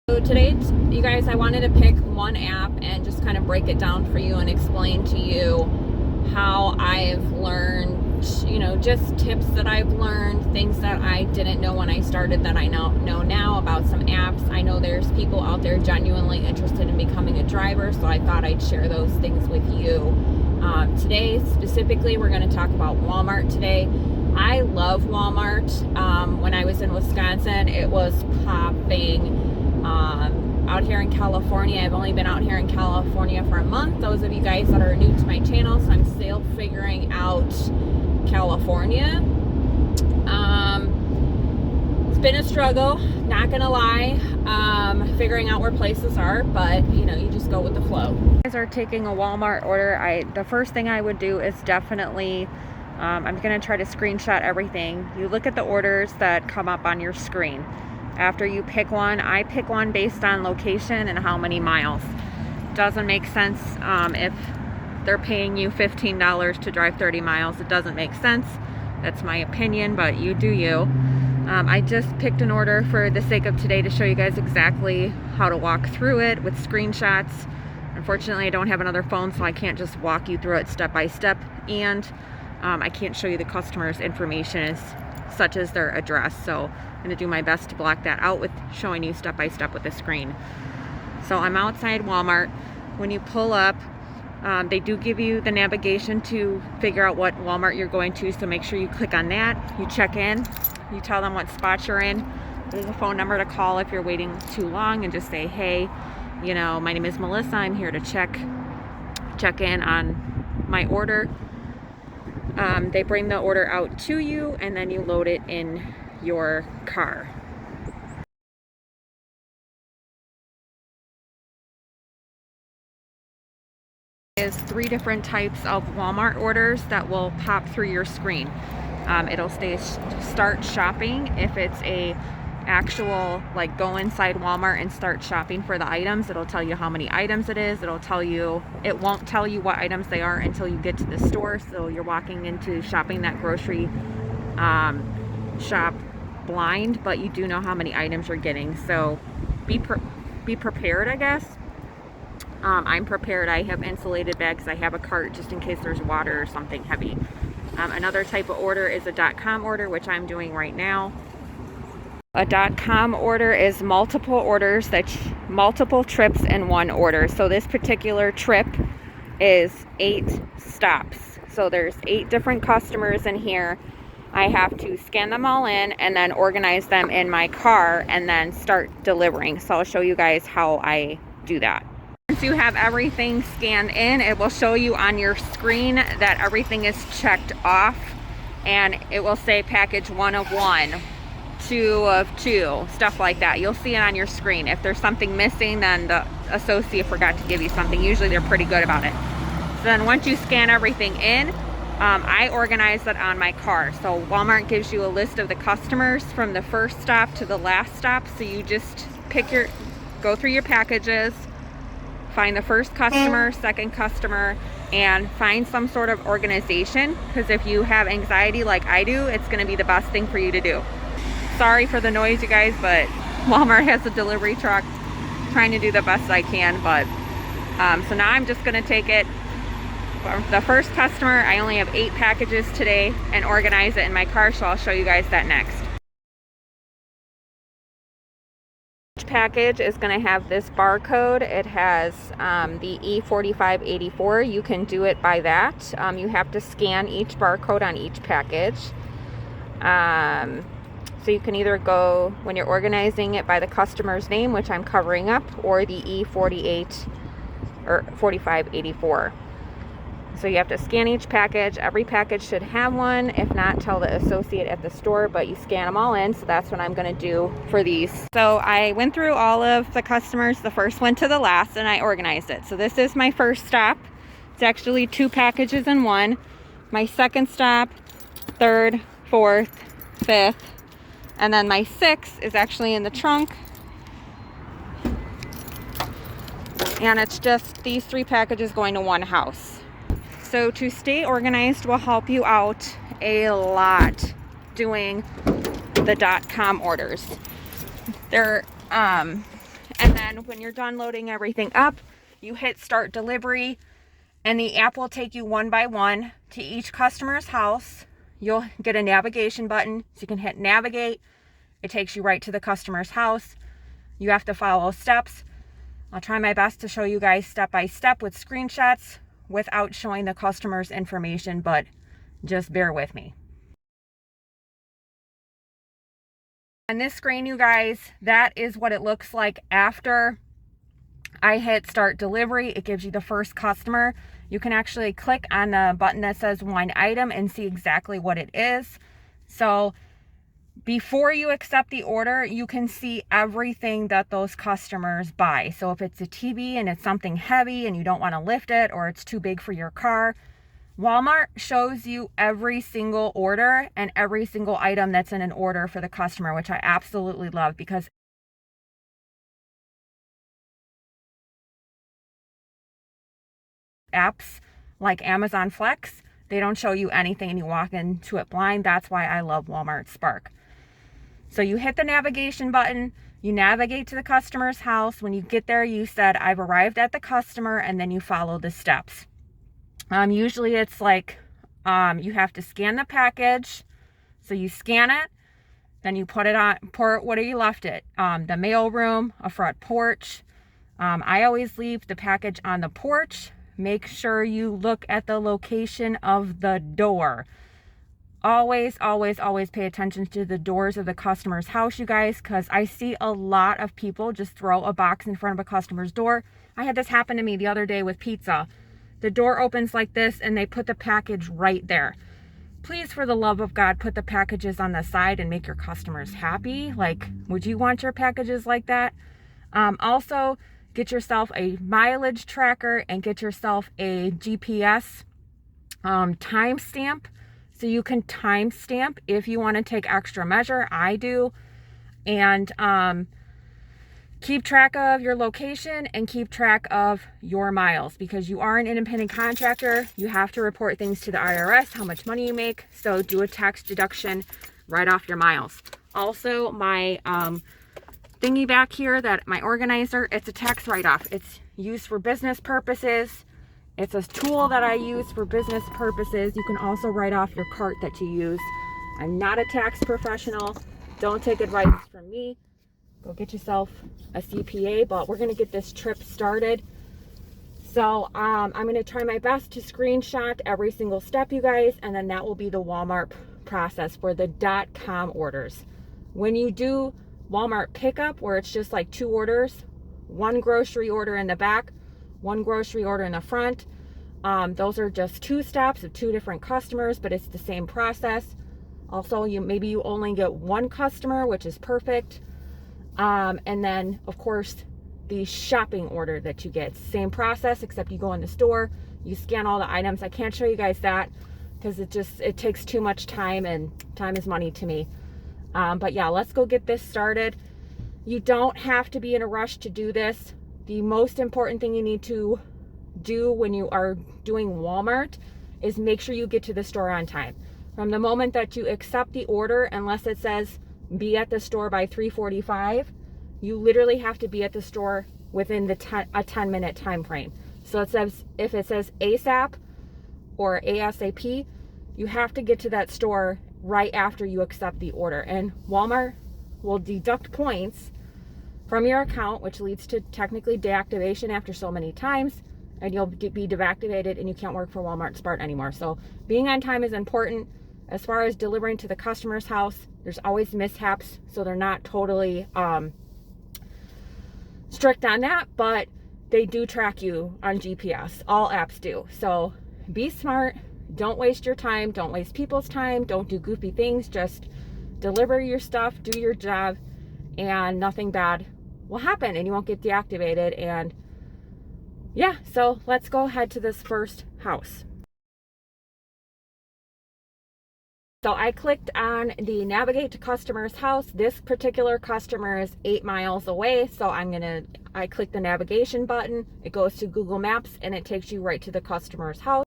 So today, you guys, I wanted to pick one app and just kind of break it down for you and explain to you how I've learned, just tips that I've learned, things that I didn't know when I started that I know now about some apps. I know there's people out there genuinely interested in becoming a driver, so I thought I'd share those things with you. Today, specifically, we're going to talk about Walmart today. I love Walmart. When I was in Wisconsin, it was popping. Out here in California, I've only been out here in California for a month. Those of you guys that are new to my channel, so I'm still figuring out California. It's been a struggle, not gonna lie, figuring out where places are, but you just go with the flow. If you guys are taking a Walmart order, the first thing I would do is definitely, I'm gonna try to screenshot everything. You look at the orders that come up on your screen. After you pick one, I pick one based on location and how many miles. Doesn't make sense if they're paying you $15 to drive 30 miles. It doesn't make sense. That's my opinion, but you do you. I just picked an order for the sake of today to show you guys exactly how to walk through it with screenshots. Unfortunately, I don't have another phone, so I can't just walk you through it step by step, and I can't show you the customer's information such as their address. So I'm going to do my best to block that out with showing you step by step with the screen. So I'm outside Walmart. When you pull up, they do give you the navigation to figure out what Walmart you're going to, so make sure you click on that. You check in, you tell them what spot you're in. There's a phone number to call if you're waiting too long, and just say, hey, my name is Melissa, I'm here to check in on my order. They bring the order out to you, and then you load it in your car. There's 3 different types of Walmart orders that will pop through your screen. It'll say start shopping if it's a actual, like, go inside Walmart and start shopping for the items. It'll tell you how many items it is. It won't tell you what items they are until you get to the store. So you're walking into shopping that grocery shop blind, but you do know how many items you're getting. So be prepared, I guess. I'm prepared. I have insulated bags. I have a cart just in case there's water or something heavy. Another type of order is a .com order, which I'm doing right now. A .com order is multiple orders, multiple trips in one order. So this particular trip is 8 stops. So there's 8 different customers in here. I have to scan them all in and then organize them in my car and then start delivering. So I'll show you guys how I do that. Once you have everything scanned in, it will show you on your screen that everything is checked off, and it will say package 1 of 1. 2 of 2, stuff like that. You'll see it on your screen. If there's something missing, then the associate forgot to give you something. Usually they're pretty good about it. So then once you scan everything in, I organize it on my car. So Walmart gives you a list of the customers from the first stop to the last stop. So you just go through your packages, find the first customer, second customer, and find some sort of organization. Because if you have anxiety like I do, it's going to be the best thing for you to do. Sorry for the noise, you guys, but Walmart has a delivery truck. Trying to do the best I can, but so now I'm just going to take it from the first customer. I only have 8 packages today, and organize it in my car, so I'll show you guys that next. Each package is going to have this barcode. It has the E4584. You can do it by that. You have to scan each barcode on each package. So you can either go, when you're organizing it, by the customer's name, which I'm covering up, or the E48 or 4584. So you have to scan each package. Every package should have one. If not, tell the associate at the store, but you scan them all in. So that's what I'm going to do for these. So I went through all of the customers, the first one to the last, and I organized it. So this is my first stop. It's actually 2 packages in one. My second stop, third, fourth, fifth, and then my 6th is actually in the trunk. And it's just these 3 packages going to one house. So to stay organized will help you out a lot doing the .com orders. They're And then when you're done loading everything up, you hit start delivery, and the app will take you one by one to each customer's house. You'll get a navigation button, so you can hit navigate. It takes you right to the customer's house. You have to follow steps. I'll try my best to show you guys step by step with screenshots without showing the customer's information, but just bear with me. On this screen, you guys, that is what it looks like after I hit start delivery. It gives you the first customer. You can actually click on the button that says one item and see exactly what it is. So before you accept the order, you can see everything that those customers buy. So if it's a TV and it's something heavy and you don't want to lift it, or it's too big for your car, Walmart shows you every single order and every single item that's in an order for the customer, which I absolutely love, because apps like Amazon Flex, they don't show you anything and you walk into it blind. That's why I love Walmart Spark. So you hit the navigation button, you navigate to the customer's house. When you get there, you said, I've arrived at the customer, and then you follow the steps. Usually it's like you have to scan the package. So you scan it, then you put it on, where you left it. The mail room, a front porch. I always leave the package on the porch. Make sure you look at the location of the door. Always, always, always pay attention to the doors of the customer's house, you guys, because I see a lot of people just throw a box in front of a customer's door. I had this happen to me the other day with pizza. The door opens like this and they put the package right there. Please, for the love of God, put the packages on the side and make your customers happy. Like, would you want your packages like that? Also, get yourself a mileage tracker and get yourself a GPS timestamp. So you can timestamp if you want to take extra measure. I do. And keep track of your location and keep track of your miles, because you are an independent contractor. You have to report things to the IRS, how much money you make. So do a tax deduction right off your miles. Also, my thingy back here, that my organizer, it's a tax write-off. It's used for business purposes. It's a tool that I use for business purposes. You can also write off your cart that you use. I'm not a tax professional. Don't take advice from me. Go get yourself a CPA, but we're going to get this trip started. So I'm going to try my best to screenshot every single step, you guys, and then that will be the Walmart process for the .com orders. When you do Walmart pickup, where it's just like 2 orders, 1 grocery order in the back, 1 grocery order in the front. Those are just 2 steps of 2 different customers, but it's the same process. Also, maybe you only get 1 customer, which is perfect. And then, of course, the shopping order that you get. Same process, except you go in the store, you scan all the items. I can't show you guys that because it takes too much time, and time is money to me. But yeah, let's go get this started. You don't have to be in a rush to do this. The most important thing you need to do when you are doing Walmart is make sure you get to the store on time. From the moment that you accept the order, unless it says be at the store by 3:45, you literally have to be at the store within a 10-minute time frame. So it says, if it says ASAP or ASAP, you have to get to that store right after you accept the order. And Walmart will deduct points from your account, which leads to technically deactivation after so many times, and you'll be deactivated and you can't work for Walmart Spark anymore. So being on time is important. As far as delivering to the customer's house, there's always mishaps, so they're not totally strict on that, but they do track you on GPS. All apps do. So be smart. Don't waste your time. Don't waste people's time. Don't do goofy things. Just deliver your stuff, do your job, and nothing bad will happen and you won't get deactivated. And yeah, so let's go ahead to this first house. So I clicked on the navigate to customer's house. This particular customer is 8 miles away. So I click the navigation button. It goes to Google Maps and it takes you right to the customer's house.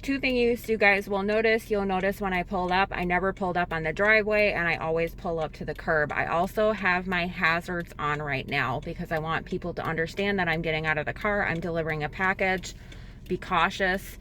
two things you guys will notice. You'll notice when I pulled up, I never pulled up on the driveway, and I always pull up to the curb. I also have my hazards on right now because I want people to understand that I'm getting out of the car. I'm delivering a package. Be cautious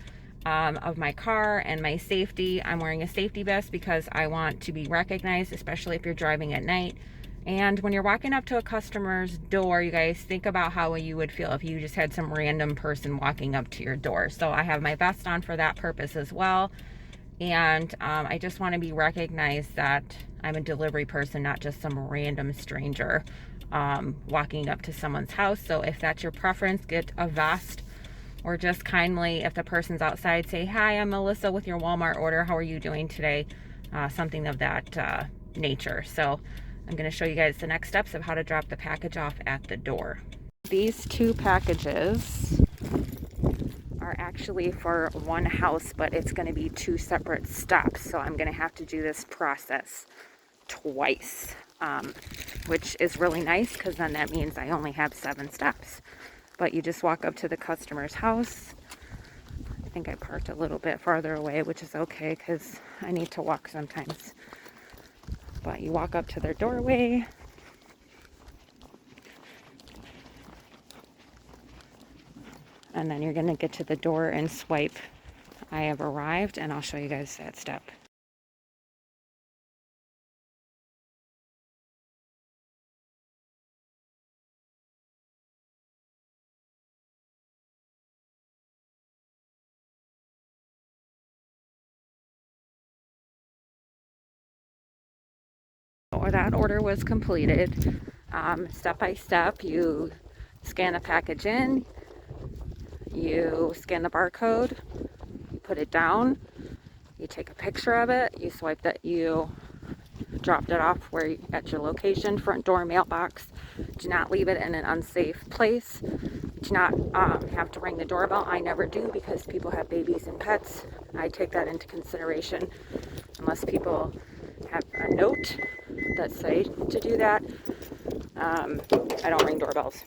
of my car and my safety. I'm wearing a safety vest because I want to be recognized, especially if you're driving at night. And when you're walking up to a customer's door, you guys think about how you would feel if you just had some random person walking up to your door. So I have my vest on for that purpose as well. And I just want to be recognized that I'm a delivery person, not just some random stranger walking up to someone's house. So if that's your preference, get a vest, or just kindly, if the person's outside, say, "Hi, I'm Melissa with your Walmart order. How are you doing today?" Something of that nature. So I'm going to show you guys the next steps of how to drop the package off at the door. These two packages are actually for one house, but it's going to be two separate stops. So I'm going to have to do this process twice, which is really nice because then that means I only have 7 steps. But you just walk up to the customer's house. I think I parked a little bit farther away, which is okay because I need to walk sometimes. But you walk up to their doorway. And then you're going to get to the door and swipe, "I have arrived," and I'll show you guys that step. Or that order was completed. Step by step, you scan the package in, you scan the barcode, you put it down, you take a picture of it, you swipe that you dropped it off at your location, front door, mailbox. Do not leave it in an unsafe place. Do not have to ring the doorbell. I never do because people have babies and pets. I take that into consideration unless people have a note that say to do that. I don't ring doorbells.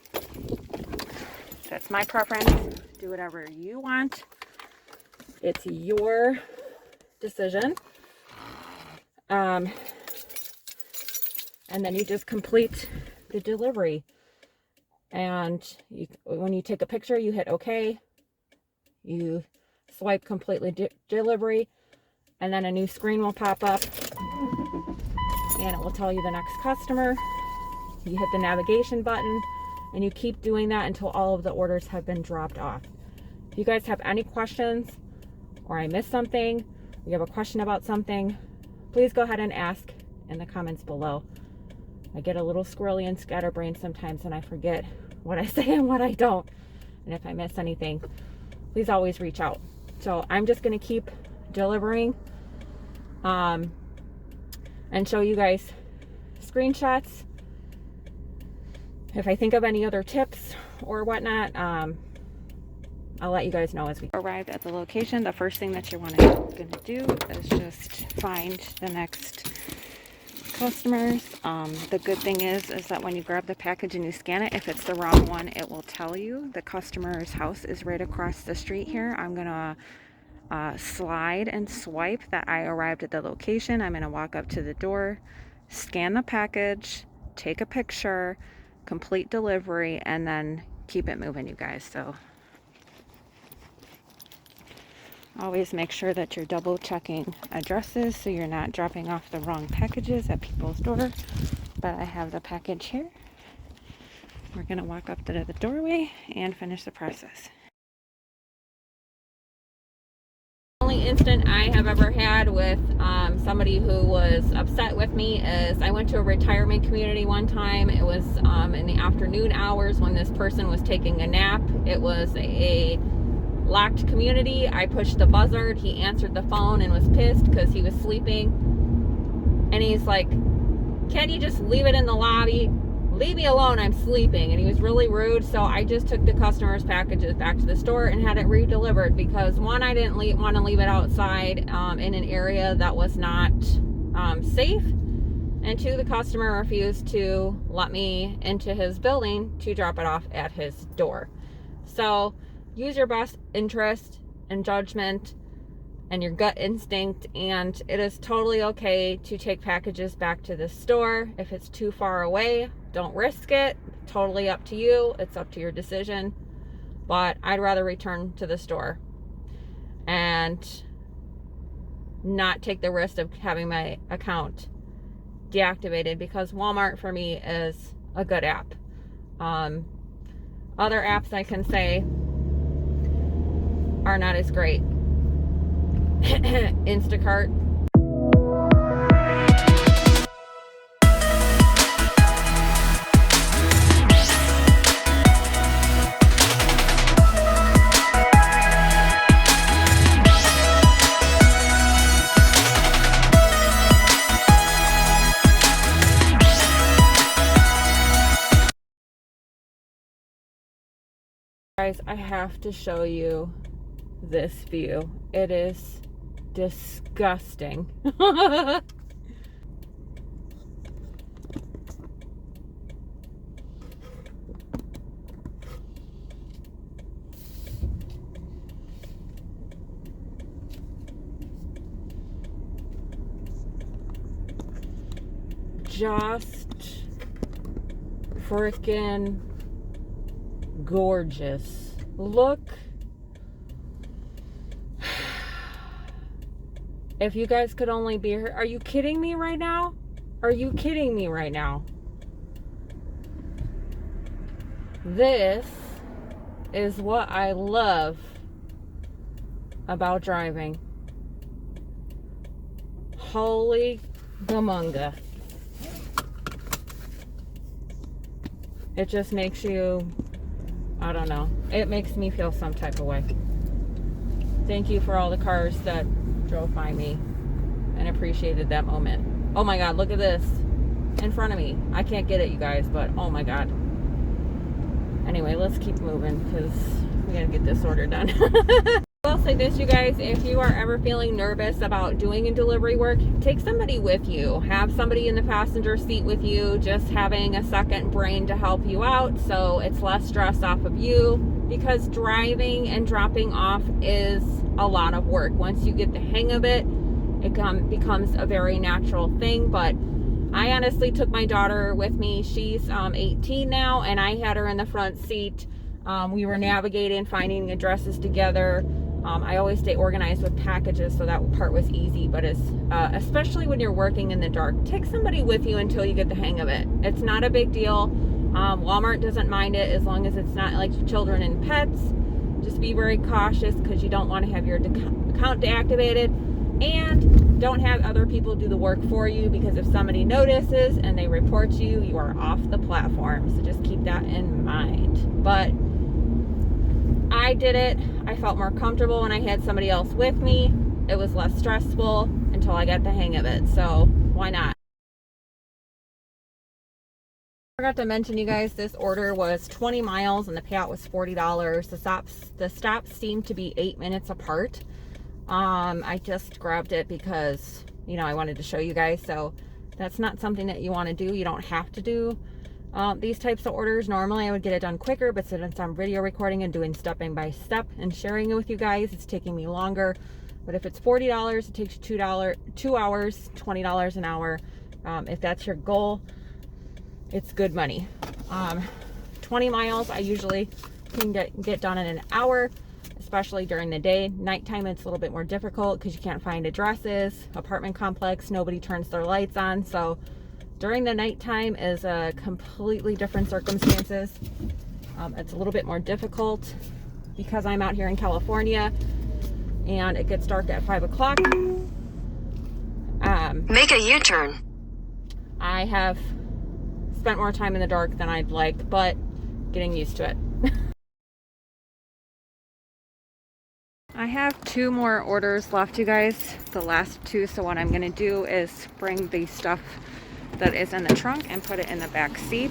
That's my preference. Do whatever you want. It's your decision. And then you just complete the delivery. And when you take a picture, you hit OK. You swipe completely delivery. And then a new screen will pop up. And it will tell you the next customer. You hit the navigation button. And you keep doing that until all of the orders have been dropped off. If you guys have any questions, or I missed something, you have a question about something, please go ahead and ask in the comments below. I get a little squirrely and scatterbrained sometimes, and I forget what I say and what I don't. And if I miss anything, please always reach out. So I'm just going to keep delivering and show you guys screenshots. If I think of any other tips or whatnot, I'll let you guys know as we arrive at the location. The first thing that you're going to do is just find the next customers. The good thing is that when you grab the package and you scan it, if it's the wrong one, it will tell you. The customer's house is right across the street here. I'm going to slide and swipe that I arrived at the location. I'm going to walk up to the door, scan the package, take a picture, complete delivery, and then keep it moving, you guys. So always make sure that you're double checking addresses so you're not dropping off the wrong packages at people's door. But I have the package here. We're going to walk up to the doorway and finish the process. The only incident I have ever had with somebody who was upset with me is I went to a retirement community one time. It was in the afternoon hours when this person was taking a nap. It was a locked community. I pushed the buzzard. He answered the phone and was pissed because he was sleeping. And he's like, "Can't you just leave it in the lobby? Leave me alone, I'm sleeping." And he was really rude. So I just took the customer's packages back to the store and had it re-delivered because one, I didn't want to leave it outside in an area that was not safe. And two, the customer refused to let me into his building to drop it off at his door. So use your best interest and judgment. and your gut instinct, and it is totally okay to take packages back to the store. If it's too far away, don't risk it. Totally up to you. It's up to your decision. But I'd rather return to the store and not take the risk of having my account deactivated, because Walmart for me is a good app. Other apps I can say are not as great. Instacart. Guys, I have to show you this view. It is disgusting. Just freaking gorgeous. Look. If you guys could only be here. Are you kidding me right now? Are you kidding me right now? This is what I love about driving. Holy gamunga. It just makes you, I don't know. It makes me feel some type of way. Thank you for all the cars that drove by me and appreciated that moment. Oh my God, look at this in front of me. I can't get it, you guys, but oh my God. Anyway, let's keep moving because we gotta get this order done. I'll say this, you guys, if you are ever feeling nervous about doing a delivery work, take somebody with you. Have somebody in the passenger seat with you, just having a second brain to help you out so it's less stress off of you, because driving and dropping off is a lot of work. Once you get the hang of it, it becomes a very natural thing. But I honestly took my daughter with me. She's 18 now, and I had her in the front seat. We were navigating, finding addresses together. I always stay organized with packages, so that part was easy. But especially when you're working in the dark, take somebody with you until you get the hang of it. It's not a big deal. Walmart doesn't mind it as long as it's not like children and pets. Just be very cautious because you don't want to have your account deactivated, and don't have other people do the work for you, because if somebody notices and they report you, you are off the platform. So just keep that in mind. But I did it. I felt more comfortable when I had somebody else with me. It was less stressful until I got the hang of it. So why not? I forgot to mention, you guys, this order was 20 miles and the payout was $40. The stops seemed to be 8 minutes apart. I just grabbed it because, you know, I wanted to show you guys. So that's not something that you want to do. You don't have to do these types of orders. Normally I would get it done quicker, but since I'm video recording and doing step by step and sharing it with you guys, it's taking me longer. But if it's $40, it takes you 2 hours, $20 an hour. If that's your goal, it's good money. 20 miles I usually can get done in an hour, especially during the day. Nighttime it's a little bit more difficult because you can't find addresses. Apartment complex, nobody turns their lights on, so during the nighttime is a completely different circumstances. It's a little bit more difficult because I'm out here in California and it gets dark at 5 o'clock. Make a U-turn. I have spent more time in the dark than I'd like, but getting used to it. I have 2 more orders left, you guys, the last 2. So what I'm going to do is bring the stuff that is in the trunk and put it in the back seat,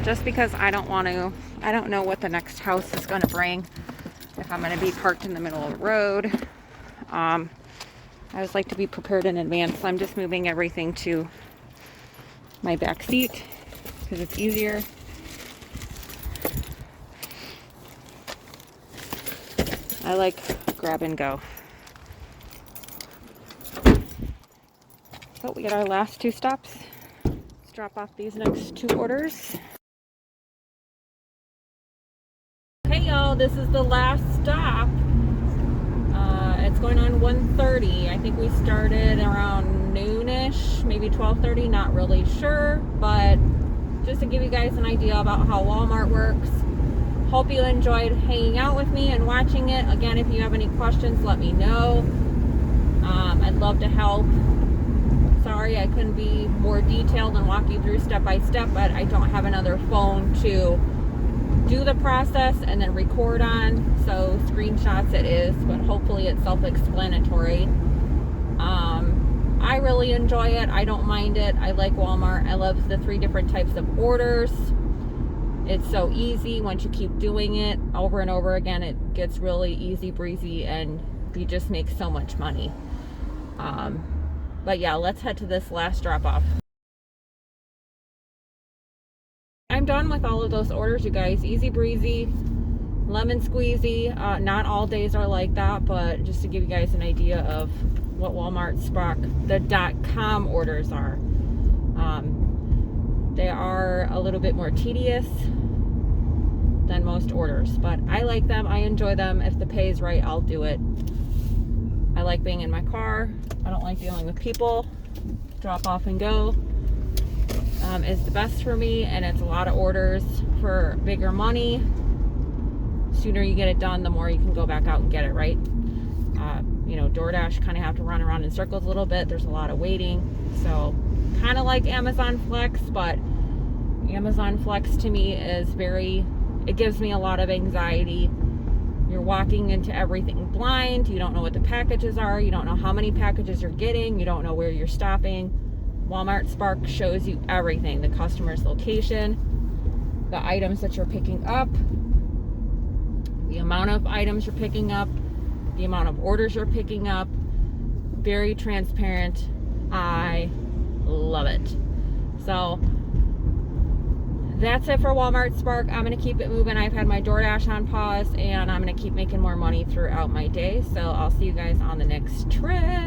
just because I don't know what the next house is going to bring, if I'm going to be parked in the middle of the road. I always like to be prepared in advance, so I'm just moving everything to my back seat because it's easier. I like grab and go. So we got our last 2 stops. Let's drop off these next 2 orders. Hey y'all, this is the last stop. It's going on 1:30. I think we started around noonish, maybe 12:30, not really sure, but just to give you guys an idea about how Walmart works. Hope you enjoyed hanging out with me and watching it. Again, if you have any questions, let me know. I'd love to help. Sorry I couldn't be more detailed and walk you through step by step, but I don't have another phone to do the process and then record on, so screenshots it is, but hopefully it's self-explanatory. I really enjoy it. I don't mind it. I like Walmart. I love the 3 different types of orders. It's so easy. Once you keep doing it over and over again, it gets really easy breezy and you just make so much money. But yeah, let's head to this last drop off. I'm done with all of those orders, you guys. Easy breezy, lemon squeezy. Not all days are like that, but just to give you guys an idea of what Walmart Spark, the .com orders are. They are a little bit more tedious than most orders, but I like them. I enjoy them. If the pay is right, I'll do it. I like being in my car. I don't like dealing with people. Drop off and go is the best for me, and it's a lot of orders for bigger money. Sooner you get it done, the more you can go back out and get it, right? You know, DoorDash kind of have to run around in circles a little bit. There's a lot of waiting. So kind of like Amazon Flex, but Amazon Flex to me is it gives me a lot of anxiety. You're walking into everything blind. You don't know what the packages are. You don't know how many packages you're getting. You don't know where you're stopping. Walmart Spark shows you everything. The customer's location, the items that you're picking up, the amount of items you're picking up, the amount of orders you're picking up. Very transparent. I love it. So that's it for Walmart Spark. I'm going to keep it moving. I've had my DoorDash on pause, and I'm going to keep making more money throughout my day. So I'll see you guys on the next trip.